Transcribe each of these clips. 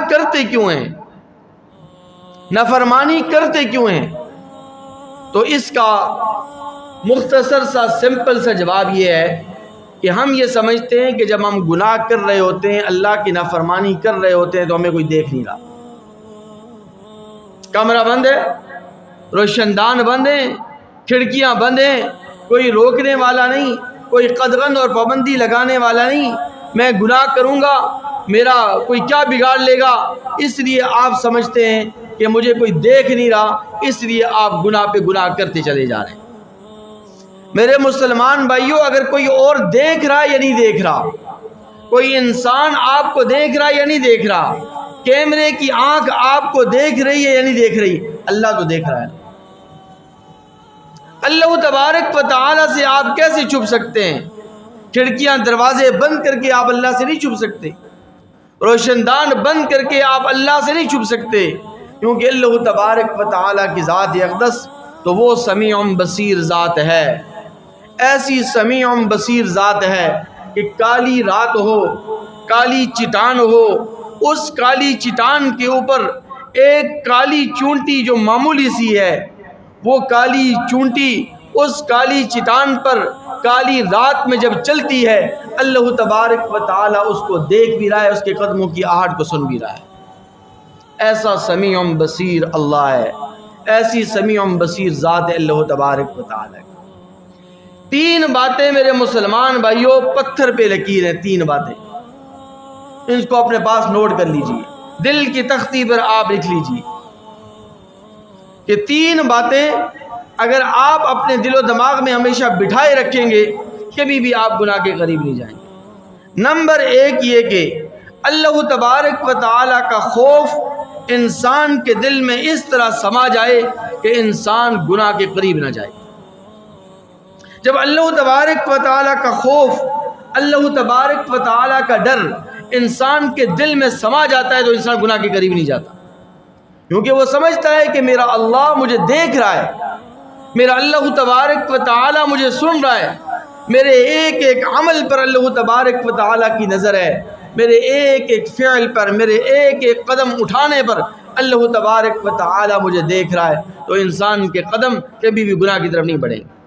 کرتے کیوں ہیں, نافرمانی کرتے کیوں ہیں؟ تو اس کا مختصر سا سمپل سا جواب یہ ہے کہ ہم یہ سمجھتے ہیں کہ جب ہم گناہ کر رہے ہوتے ہیں, اللہ کی نافرمانی کر رہے ہوتے ہیں, تو ہمیں کوئی دیکھ نہیں رہا. کمرہ بند ہے, روشن دان بند ہیں, کھڑکیاں بند ہیں, کوئی روکنے والا نہیں, کوئی قدغن اور پابندی لگانے والا نہیں. میں گناہ کروں گا, میرا کوئی کیا بگاڑ لے گا, اس لیے آپ سمجھتے ہیں کہ مجھے کوئی دیکھ نہیں رہا, اس لیے آپ گناہ پہ گناہ کرتے چلے جا رہے ہیں. میرے مسلمان بھائیوں, اگر کوئی اور دیکھ رہا یا نہیں دیکھ رہا, کوئی انسان آپ کو دیکھ رہا یا نہیں دیکھ رہا, کیمرے کی آنکھ آپ کو دیکھ رہی ہے یا نہیں دیکھ رہی, اللہ تو دیکھ رہا ہے. اللہ تبارک و تعالی سے آپ کیسے چھپ سکتے ہیں؟ کھڑکیاں دروازے بند کر کے آپ اللہ سے نہیں چھپ سکتے, روشن دان بند کر کے آپ اللہ سے نہیں چھپ سکتے, کیونکہ اللہ تبارک و تعالی کی ذات اقدس تو وہ سمیع بصیر ذات ہے. ایسی سمیع بصیر ذات ہے کہ کالی رات ہو, کالی چٹان ہو, اس کالی چٹان کے اوپر ایک کالی چونٹی جو معمولی سی ہے, وہ کالی چونٹی اس کالی چٹان پر کالی رات میں جب چلتی ہے, اللہ تبارک و تعالی اس کو دیکھ بھی رہا ہے, اس کے قدموں کی آہٹ کو سن بھی رہا ہے. ایسا سمیع بصیر اللہ ہے, ایسی سمیع بصیر ذات اللہ تبارک و تعالی. تین باتیں میرے مسلمان بھائیوں پتھر پہ لکیر ہیں, تین باتیں, ان کو اپنے پاس نوٹ کر لیجئے, دل کی تختی پر آپ لکھ لیجئے کہ تین باتیں اگر آپ اپنے دل و دماغ میں ہمیشہ بٹھائے رکھیں گے, کبھی بھی آپ گناہ کے قریب نہیں جائیں گے. نمبر ایک یہ کہ اللہ تبارک و تعالی کا خوف انسان کے دل میں اس طرح سما جائے کہ انسان گناہ کے قریب نہ جائے. جب اللہ تبارک و تعالی کا خوف, اللہ تبارک و تعالی کا ڈر انسان کے دل میں سما جاتا ہے, تو انسان گناہ کے قریب نہیں جاتا, کیونکہ وہ سمجھتا ہے کہ میرا اللہ مجھے دیکھ رہا ہے, میرا اللہ تبارک و تعالی مجھے سن رہا ہے, میرے ایک ایک عمل پر اللہ تبارک و تعالی کی نظر ہے, میرے ایک ایک فعل پر, میرے ایک ایک قدم اٹھانے پر اللہ تبارک و تعالی مجھے دیکھ رہا ہے. تو انسان کے قدم کبھی بھی گناہ کی طرف نہیں بڑھیں گے.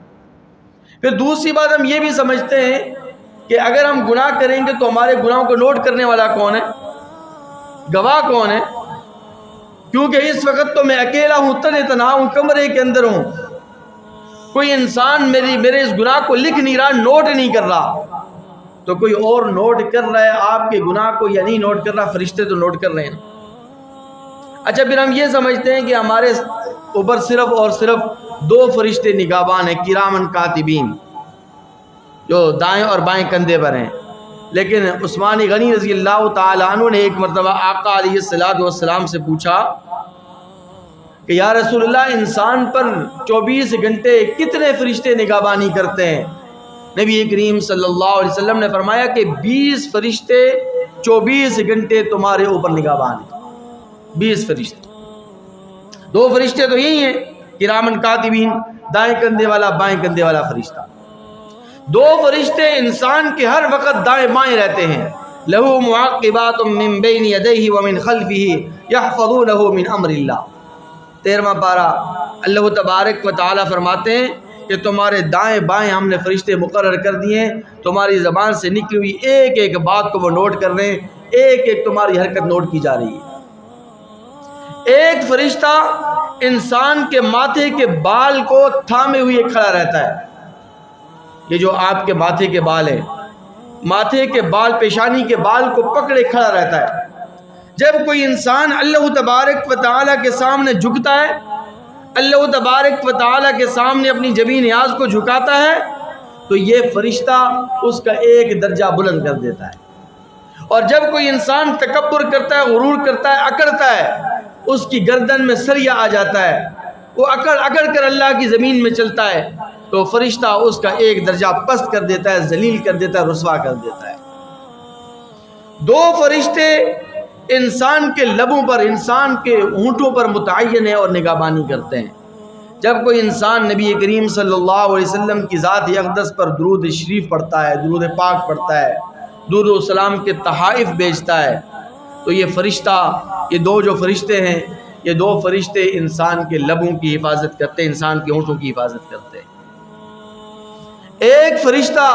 پھر دوسری بات ہم یہ بھی سمجھتے ہیں کہ اگر ہم گناہ کریں گے تو ہمارے گناہوں کو نوٹ کرنے والا کون ہے, گواہ کون ہے؟ کیونکہ اس وقت تو میں اکیلا ہوں, تنہا ہوں, کمرے کے اندر ہوں, کوئی انسان میرے اس گناہ کو لکھ نہیں رہا, نوٹ نہیں کر رہا. تو کوئی اور نوٹ کر رہا ہے آپ کے گناہ کو یا نہیں نوٹ کر رہا؟ فرشتے تو نوٹ کر رہے ہیں. اچھا, پھر ہم یہ سمجھتے ہیں کہ ہمارے اوپر صرف اور صرف دو فرشتے نگہبان ہیں, کرامن کاتبین, جو دائیں اور بائیں کندھے پر ہیں. لیکن عثمان غنی رضی اللہ تعالیٰ عنہ نے ایک مرتبہ آقا علیہ السلام سے پوچھا کہ یا رسول اللہ, انسان پر 24 گھنٹے کتنے فرشتے نگہبانی کرتے ہیں؟ نبی کریم صلی اللہ علیہ وسلم نے فرمایا کہ 20 فرشتے 24 گھنٹے تمہارے اوپر نگہبان ہیں. 20 فرشتے. دو فرشتے تو یہی ہیں, کرامن کاتبین, دائیں کندھے والا بائیں کندھے والا فرشتہ. دو فرشتے انسان کے ہر وقت دائیں بائیں رہتے ہیں. لہو معقبات من بین یدیہ ومن خلفہ یحفظونہ من امر اللہ. 13واں پارہ اللہ تبارک و تعالی فرماتے ہیں کہ تمہارے دائیں بائیں ہم نے فرشتے مقرر کر دیے ہیں, تمہاری زبان سے نکلی ہوئی ایک ایک بات کو وہ نوٹ کر رہے ہیں, ایک ایک تمہاری حرکت نوٹ کی جا رہی ہے. ایک فرشتہ انسان کے ماتھے کے بال کو تھامے ہوئے کھڑا رہتا ہے. یہ جو آپ کے ماتھے کے بال ہیں, ماتھے کے بال, پیشانی کے بال کو پکڑے کھڑا رہتا ہے. جب کوئی انسان اللہ تبارک و تعالیٰ کے سامنے جھکتا ہے, اللہ تبارک و تعالیٰ کے سامنے اپنی جبیں نیاز کو جھکاتا ہے, تو یہ فرشتہ اس کا ایک درجہ بلند کر دیتا ہے. اور جب کوئی انسان تکبر کرتا ہے, غرور کرتا ہے, اکڑتا ہے, اس کی گردن میں سریا آ جاتا ہے, وہ اکڑ کر اللہ کی زمین میں چلتا ہے, تو فرشتہ اس کا ایک درجہ پست کر دیتا ہے, ذلیل کر دیتا ہے, رسوا کر دیتا ہے. دو فرشتے انسان کے لبوں پر, انسان کے ہونٹوں پر متعین ہیں اور نگہبانی کرتے ہیں. جب کوئی انسان نبی کریم صلی اللہ علیہ وسلم کی ذات اقدس پر درود شریف پڑھتا ہے, درود پاک پڑھتا ہے, درود و سلام کے تحائف بیچتا ہے, تو یہ فرشتہ، یہ دو جو فرشتے ہیں، یہ دو فرشتے انسان کے لبوں کی حفاظت کرتے ہیں، انسان کے ہونٹوں کی حفاظت کرتے ہیں۔ ایک فرشتہ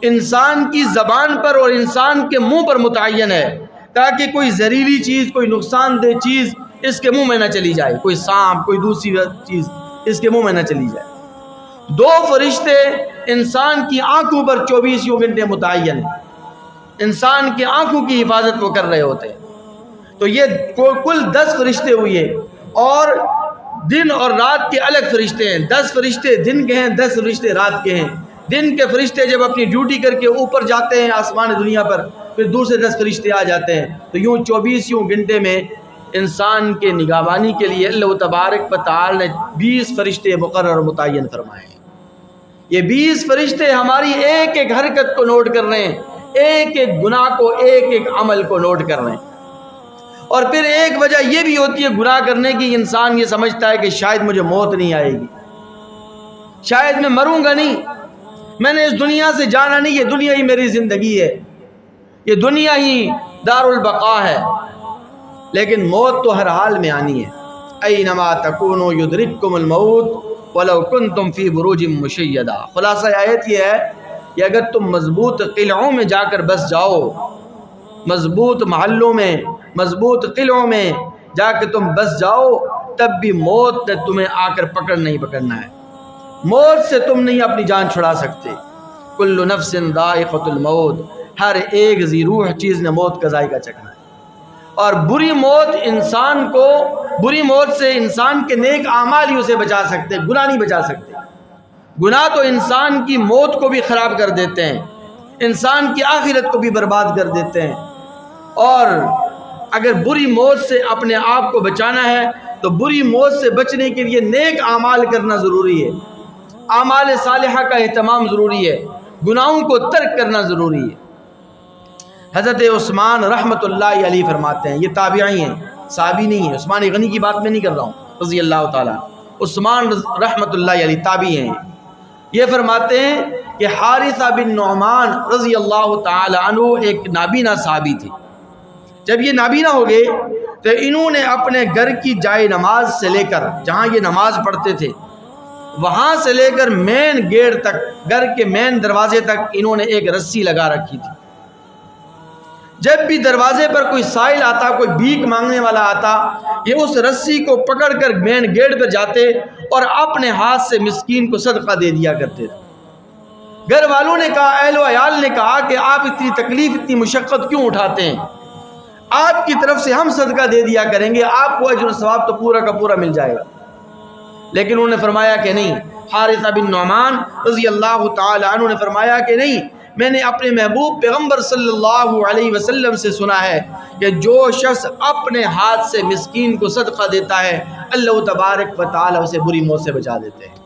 انسان کی زبان پر اور انسان کے منہ پر متعین ہے، تاکہ کوئی زہریلی چیز، کوئی نقصان دہ چیز اس کے منہ میں نہ چلی جائے، کوئی سانپ، کوئی دوسری چیز اس کے منہ میں نہ چلی جائے۔ دو فرشتے انسان کی آنکھوں پر 24 گھنٹے متعین ہیں، انسان کی آنکھوں کی حفاظت وہ کر رہے ہوتے ہیں۔ تو یہ کل 10 فرشتے ہوئے، اور دن اور رات کے الگ فرشتے ہیں۔ 10 فرشتے دن کے ہیں، 10 فرشتے رات کے ہیں۔ دن کے فرشتے جب اپنی ڈیوٹی کر کے اوپر جاتے ہیں آسمان دنیا پر، پھر دوسرے 10 فرشتے آ جاتے ہیں۔ تو یوں 24 گھنٹے میں انسان کے نگہبانی کے لیے اللہ تبارک و تعالی نے 20 فرشتے مقرر اور متعین فرمائے ہیں۔ یہ 20 فرشتے ہماری ایک ایک حرکت کو نوٹ کر رہے ہیں، ایک ایک گناہ کو، ایک ایک عمل کو نوٹ کر رہے ہیں۔ اور پھر ایک وجہ یہ بھی ہوتی ہے گناہ کرنے کی، انسان یہ سمجھتا ہے کہ شاید مجھے موت نہیں آئے گی، شاید میں مروں گا نہیں، میں نے اس دنیا سے جانا نہیں، یہ دنیا ہی میری زندگی ہے، یہ دنیا ہی دار البقاء ہے۔ لیکن موت تو ہر حال میں آنی ہے۔ اینما تکونوا یدرککم الموت ولو کنتم فی بروج مشیدہ۔ خلاصہ آیت یہ ہے کہ اگر تم مضبوط قلعوں میں جا کر بس جاؤ، مضبوط محلوں میں، مضبوط قلعوں میں جا کے تم بس جاؤ، تب بھی موت نے تمہیں آ کر نہیں پکڑنا ہے۔ موت سے تم نہیں اپنی جان چھڑا سکتے۔ کل نفس ذائقۃ الموت، ہر ایک ذی روح چیز نے موت کا ذائقہ چکھنا ہے۔ اور بری موت انسان کو، بری موت سے انسان کے نیک اعمال ہی اسے بچا سکتے، گناہ نہیں بچا سکتے۔ گناہ تو انسان کی موت کو بھی خراب کر دیتے ہیں، انسان کی آخرت کو بھی برباد کر دیتے ہیں۔ اور اگر بری موت سے اپنے آپ کو بچانا ہے تو بری موت سے بچنے کے لیے نیک اعمال کرنا ضروری ہے، اعمال صالحہ کا اہتمام ضروری ہے، گناہوں کو ترک کرنا ضروری ہے۔ حضرت عثمان رحمۃ اللہ علیہ فرماتے ہیں، یہ تابعی ہیں، صحابی نہیں ہیں، عثمان غنی کی بات میں نہیں کر رہا ہوں، رضی اللہ تعالیٰ، عثمان رحمۃ اللہ علیہ تابعی ہیں۔ یہ فرماتے ہیں کہ حارثہ بن نعمان رضی اللہ تعالی عنہ ایک نابینا صحابی تھے۔ جب یہ نابینا ہو گئے تو انہوں نے اپنے گھر کی جائے نماز سے لے کر، جہاں یہ نماز پڑھتے تھے، وہاں سے لے کر مین گیٹ تک، گھر کے مین دروازے تک انہوں نے ایک رسی لگا رکھی تھی۔ جب بھی دروازے پر کوئی سائل آتا، کوئی بھیک مانگنے والا آتا، یہ اس رسی کو پکڑ کر مین گیٹ پر جاتے اور اپنے ہاتھ سے مسکین کو صدقہ دے دیا کرتے تھے۔ گھر والوں نے کہا، اہل و عیال نے کہا کہ آپ اتنی تکلیف، اتنی مشقت کیوں اٹھاتے ہیں؟ آپ کی طرف سے ہم صدقہ دے دیا کریں گے، آپ کو اجر و ثواب تو پورا کا پورا مل جائے گا۔ لیکن انہوں نے فرمایا کہ نہیں، حارثہ بن نعمان رضی اللہ تعالی عنہ نے فرمایا کہ نہیں، میں نے اپنے محبوب پیغمبر صلی اللہ علیہ وسلم سے سنا ہے کہ جو شخص اپنے ہاتھ سے مسکین کو صدقہ دیتا ہے، اللہ تبارک و تعالی اسے بری موت سے بچا دیتے ہیں،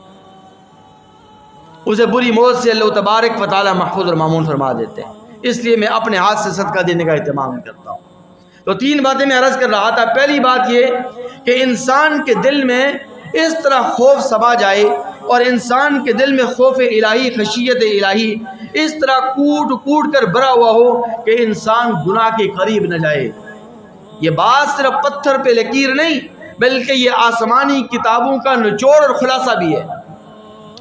اسے بری موت سے اللہ تبارک و تعالی محفوظ اور مامون فرما دیتے ہیں۔ اس لیے میں اپنے ہاتھ سے صدقہ دینے کا اہتمام کرتا ہوں۔ تو 3 باتیں میں عرض کر رہا تھا۔ پہلی بات یہ کہ انسان کے دل میں اس طرح خوف سما جائے، اور انسان کے دل میں خوف الہی، خشیت الہی اس طرح کوٹ کوٹ کر بھرا ہوا ہو کہ انسان گناہ کے قریب نہ جائے۔ یہ بات صرف پتھر پہ لکیر نہیں، بلکہ یہ آسمانی کتابوں کا نچوڑ اور خلاصہ بھی ہے۔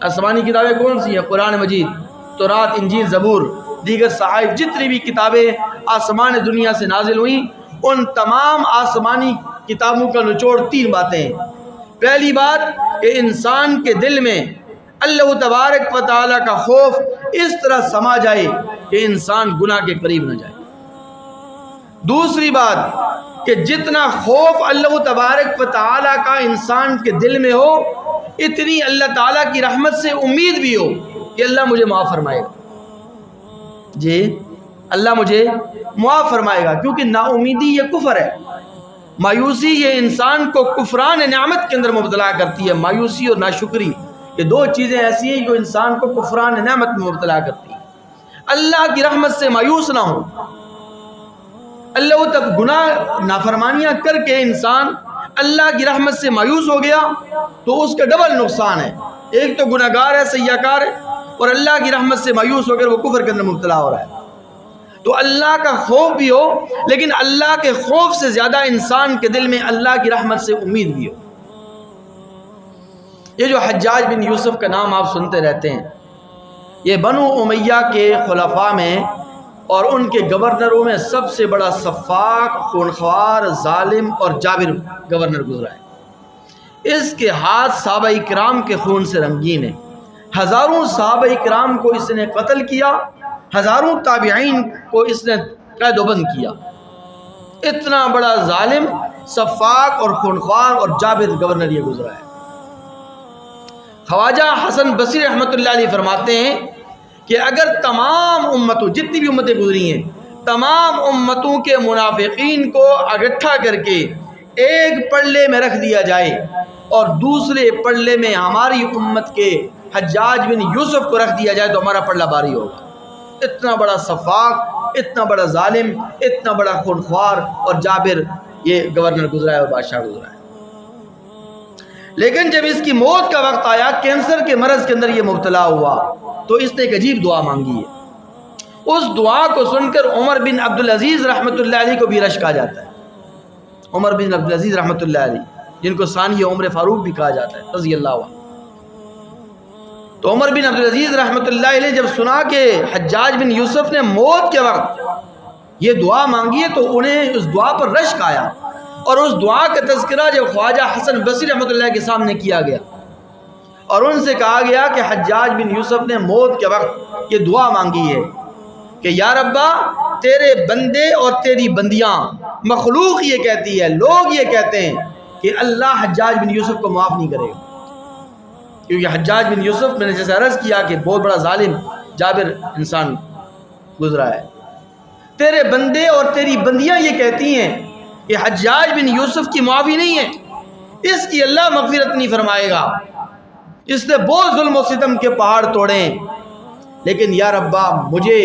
آسمانی کتابیں کون سی ہیں؟ قرآن مجید، تورات، انجیل، زبور، دیگر صحائف، جتنی بھی کتابیں آسمان دنیا سے نازل ہوئیں، ان تمام آسمانی کتابوں کا نچوڑ 3 باتیں ہیں۔ پہلی بات کہ انسان کے دل میں اللہ تبارک و تعالیٰ کا خوف اس طرح سما جائے کہ انسان گناہ کے قریب نہ جائے۔ دوسری بات کہ جتنا خوف اللہ تبارک و تعالیٰ کا انسان کے دل میں ہو، اتنی اللہ تعالیٰ کی رحمت سے امید بھی ہو کہ اللہ مجھے معاف فرمائے گا، جی اللہ مجھے معاف فرمائے گا، کیونکہ نا امیدی یہ کفر ہے، مایوسی یہ انسان کو کفران نعمت کے اندر مبتلا کرتی ہے۔ مایوسی اور ناشکری یہ 2 چیزیں ایسی ہیں جو انسان کو کفران نعمت میں مبتلا کرتی ہیں۔ اللہ کی رحمت سے مایوس نہ ہو۔ اللہ تب گناہ نافرمانیاں کر کے انسان اللہ کی رحمت سے مایوس ہو گیا تو اس کا ڈبل نقصان ہے، ایک تو گناہگار ہے، سیاہ کار ہے، اور اللہ کی رحمت سے مایوس ہو کر وہ کفر کے اندر مبتلا ہو رہا ہے۔ تو اللہ کا خوف بھی ہو، لیکن اللہ کے خوف سے زیادہ انسان کے دل میں اللہ کی رحمت سے امید بھی ہو۔ یہ جو حجاج بن یوسف کا نام آپ سنتے رہتے ہیں، یہ بنو امیہ کے خلفاء میں اور ان کے گورنروں میں سب سے بڑا سفاک، خونخوار، ظالم اور جابر گورنر گزرا ہے۔ اس کے ہاتھ صحابہ کرام کے خون سے رنگین ہیں۔ ہزاروں صحابہ کرام کو اس نے قتل کیا، ہزاروں تابعین کو اس نے قید و بند کیا۔ اتنا بڑا ظالم، سفاک اور خونخوار اور جابر گورنر یہ گزرا ہے۔ خواجہ حسن بصری رحمۃ اللہ علیہ فرماتے ہیں کہ اگر تمام امتوں، جتنی بھی امتیں گزری ہیں، تمام امتوں کے منافقین کو اکٹھا کر کے ایک پلے میں رکھ دیا جائے اور دوسرے پلے میں ہماری امت کے حجاج بن یوسف کو رکھ دیا جائے تو ہمارا پلہ باری ہوگا۔ اتنا بڑا سفاک، اتنا بڑا ظالم، اتنا بڑا خونخوار اور جابر یہ گورنر گزرا ہے اور بادشاہ گزرا ہے۔ لیکن جب اس کی موت کا وقت آیا، کینسر کے مرض کے اندر یہ مبتلا ہوا، تو اس نے ایک عجیب دعا مانگی ہے۔ اس دعا کو سن کر عمر بن عبدالعزیز رحمۃ اللہ علیہ کو بھی رشک آ جاتا ہے۔ عمر بن عبدالعزیز رحمۃ اللہ علیہ، جن کو ثانی عمر فاروق بھی کہا جاتا ہے رضی اللہ عنہ، تو عمر بن عبدالعزیز رحمۃ اللہ علیہ جب سنا کہ حجاج بن یوسف نے موت کے وقت یہ دعا مانگی ہے تو انہیں اس دعا پر رشک آیا، اور اس دعا کا تذکرہ جب خواجہ حسن بصری رحمۃ اللہ کے سامنے کیا گیا اور ان سے کہا گیا کہ حجاج بن یوسف نے موت کے وقت یہ دعا مانگی ہے کہ یا ربا تیرے بندے اور تیری بندیاں، مخلوق یہ کہتی ہے، لوگ یہ کہتے ہیں کہ اللہ حجاج بن یوسف کو معاف نہیں کرے گا، کیونکہ حجاج بن یوسف میں نے جیسے عرض کیا کہ بہت بڑا ظالم جابر انسان گزرا ہے۔ تیرے بندے اور تیری بندیاں یہ کہتی ہیں کہ حجاج بن یوسف کی معافی نہیں ہے، اس کی اللہ مغفرت نہیں فرمائے گا، اس نے بہت ظلم و ستم کے پہاڑ توڑے، لیکن یا ربا مجھے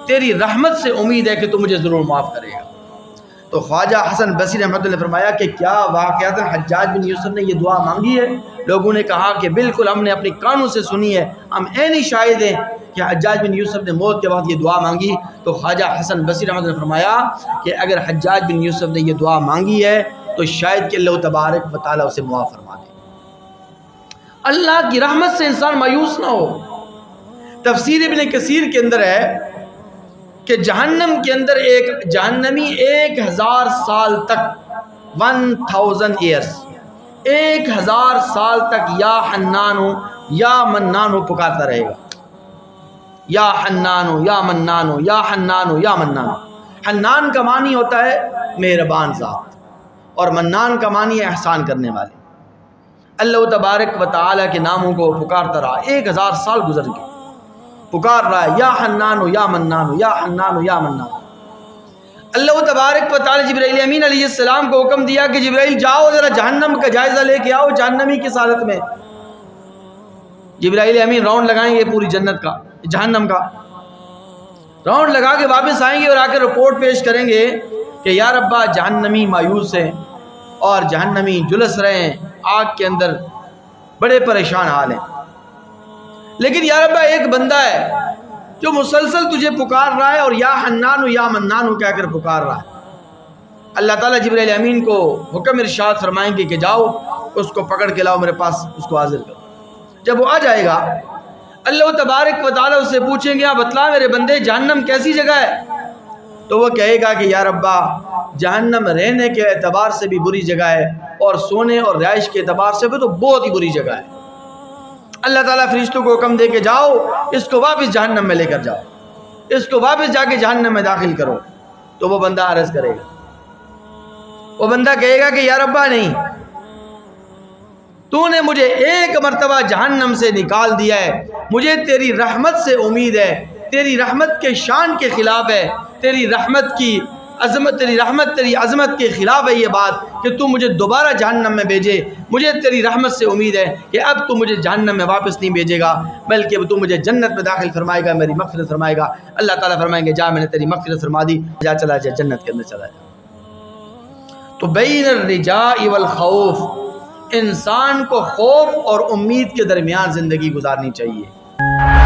تیری رحمت سے امید ہے کہ تو مجھے ضرور معاف کرے گا۔ تو خواجہ حسن بصری رحمۃ اللہ نے فرمایا کہ کیا واقعات حجاج بن یوسف نے یہ دعا مانگی ہے؟ لوگوں نے کہا کہ بالکل، ہم نے اپنی کانوں سے سنی ہے، ہم عینی شاہد ہیں کہ حجاج بن یوسف نے موت کے وقت یہ دعا مانگی۔ تو خواجہ حسن بصری رحمۃ اللہ نے فرمایا کہ اگر حجاج بن یوسف نے یہ دعا مانگی ہے تو شاید کہ اللہ تبارک و تعالیٰ اسے معاف فرما دے۔ اللہ کی رحمت سے انسان مایوس نہ ہو۔ تفسیر ابن کثیر کے اندر ہے کہ جہنم کے اندر ایک جہنمی 1000 سال تک 1000 ایئرس 1000 سال تک یا حنانو یا منانو پکارتا رہے گا، یا حنانو یا منانو یا حنانو یا منانو۔ حنان کا معنی ہوتا ہے مہربان ذات، اور منان کا معنی ہے احسان کرنے والے۔ اللہ تبارک و تعالیٰ کے ناموں کو پکارتا رہا، 1000 سال گزر گئے، پکار رہا ہے یا حنانو یا منانو یا حنانو یا منانو۔ اللہ تبارک و تعالیٰ جبرائیل امین علیہ السلام کو حکم دیا کہ جبرائیل جاؤ ذرا جہنم کا جائزہ لے کے آؤ، جہنمی کی حالت میں۔ جبرائیل امین راؤنڈ لگائیں گے پوری جنت کا، جہنم کا راؤنڈ لگا کے واپس آئیں گے اور آ کے رپورٹ پیش کریں گے کہ یا ربا جہنمی مایوس ہیں اور جہنمی جلس رہے ہیں، آگ کے اندر بڑے پریشان حال ہیں، لیکن یا ربا ایک بندہ ہے جو مسلسل تجھے پکار رہا ہے اور یا حنانو یا منانو کہہ کر پکار رہا ہے۔ اللہ تعالیٰ جبرائیل امین کو حکم ارشاد فرمائیں گے کہ جاؤ اس کو پکڑ کے لاؤ میرے پاس، اس کو حاضر کرو۔ جب وہ آ جائے گا اللہ تبارک و تعالیٰ اس سے پوچھیں گے آپ بتلا میرے بندے جہنم کیسی جگہ ہے؟ تو وہ کہے گا کہ یا ربا جہنم رہنے کے اعتبار سے بھی بری جگہ ہے اور سونے اور رہائش کے اعتبار سے بھی تو بہت ہی بری جگہ ہے۔ اللہ تعالیٰ فرشتوں کو حکم دے کے جاؤ اس کو واپس جہنم میں لے کر جاؤ، اس کو واپس جا کے جہنم میں داخل کرو۔ تو وہ بندہ عرض کرے گا، وہ بندہ کہے گا کہ یا ربا نہیں، تو نے مجھے ایک مرتبہ جہنم سے نکال دیا ہے، مجھے تیری رحمت سے امید ہے، تیری رحمت کے شان کے خلاف ہے، تیری رحمت کی عظمت، تیری رحمت تیری عظمت کے خلاف ہے یہ بات کہ تو مجھے دوبارہ جہنم میں بھیجے۔ مجھے تیری رحمت سے امید ہے کہ اب تو مجھے جہنم میں واپس نہیں بھیجے گا، بلکہ تو مجھے جنت میں داخل فرمائے گا، میری مغفرت فرمائے گا۔ اللہ تعالیٰ فرمائیں گے جا میں نے تیری مغفرت فرما دی، جا چلا جا جنت کے اندر چلا جا۔ تو بین الرجاء والخوف، انسان کو خوف اور امید کے درمیان زندگی گزارنی چاہیے۔